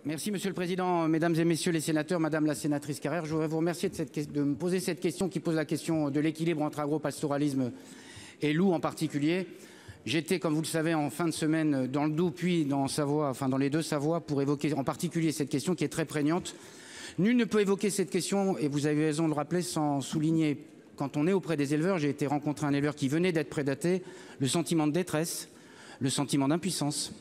Merci Monsieur le Président, Mesdames et Messieurs les sénateurs, Madame la sénatrice Carrère, je voudrais vous remercier de me poser cette question qui pose la question de l'équilibre entre agropastoralisme et loup en particulier. J'étais, comme vous le savez, en fin de semaine dans le Doubs, puis dans Savoie, enfin dans les deux Savoies, pour évoquer en particulier cette question qui est très prégnante. Nul ne peut évoquer cette question, et vous avez raison de le rappeler, sans souligner, quand on est auprès des éleveurs, j'ai été rencontrer un éleveur qui venait d'être prédaté, le sentiment de détresse, le sentiment d'impuissance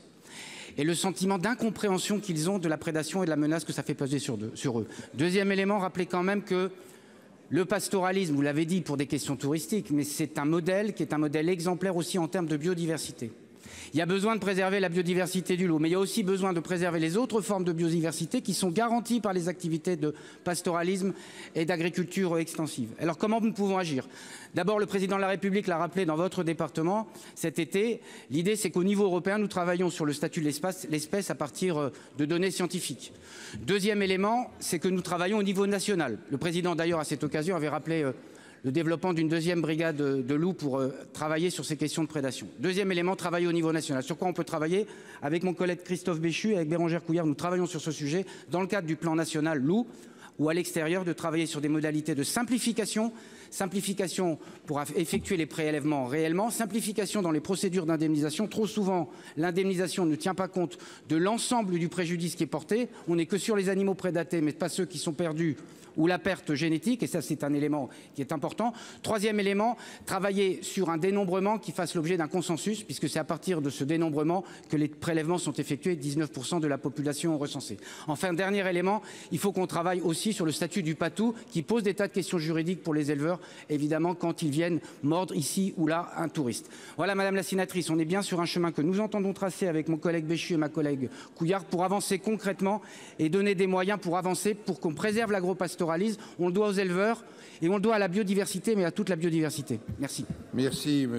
et le sentiment d'incompréhension qu'ils ont de la prédation et de la menace que ça fait peser sur eux. Deuxième élément, rappelez quand même que le pastoralisme, vous l'avez dit, pour des questions touristiques, mais c'est un modèle qui est un modèle exemplaire aussi en termes de biodiversité. Il y a besoin de préserver la biodiversité du loup, mais il y a aussi besoin de préserver les autres formes de biodiversité qui sont garanties par les activités de pastoralisme et d'agriculture extensive. Alors comment nous pouvons agir? D'abord, le président de la République l'a rappelé dans votre département cet été. L'idée, c'est qu'au niveau européen, nous travaillons sur le statut de l'espèce à partir de données scientifiques. Deuxième élément, c'est que nous travaillons au niveau national. Le président, d'ailleurs, à cette occasion, avait rappelé le développement d'une deuxième brigade de loups pour travailler sur ces questions de prédation. Deuxième élément, travailler au niveau national. Sur quoi on peut travailler? Avec mon collègue Christophe Béchu et avec Bérangère Couillard, nous travaillons sur ce sujet dans le cadre du plan national loup, ou à l'extérieur, de travailler sur des modalités de simplification pour effectuer les prélèvements réellement, simplification dans les procédures d'indemnisation. Trop souvent, l'indemnisation ne tient pas compte de l'ensemble du préjudice qui est porté. On n'est que sur les animaux prédatés, mais pas ceux qui sont perdus ou la perte génétique, et ça c'est un élément qui est important. Troisième élément, travailler sur un dénombrement qui fasse l'objet d'un consensus, puisque c'est à partir de ce dénombrement que les prélèvements sont effectués, 19% de la population recensée. Enfin, dernier élément, il faut qu'on travaille aussi sur le statut du patou, qui pose des tas de questions juridiques pour les éleveurs, évidemment, quand ils viennent mordre ici ou là un touriste. Voilà, Madame la sénatrice, on est bien sur un chemin que nous entendons tracer avec mon collègue Béchu et ma collègue Couillard pour avancer concrètement et donner des moyens pour avancer, pour qu'on préserve l'agropastoralisme. On le doit aux éleveurs et on le doit à la biodiversité, mais à toute la biodiversité. Merci. Merci, monsieur.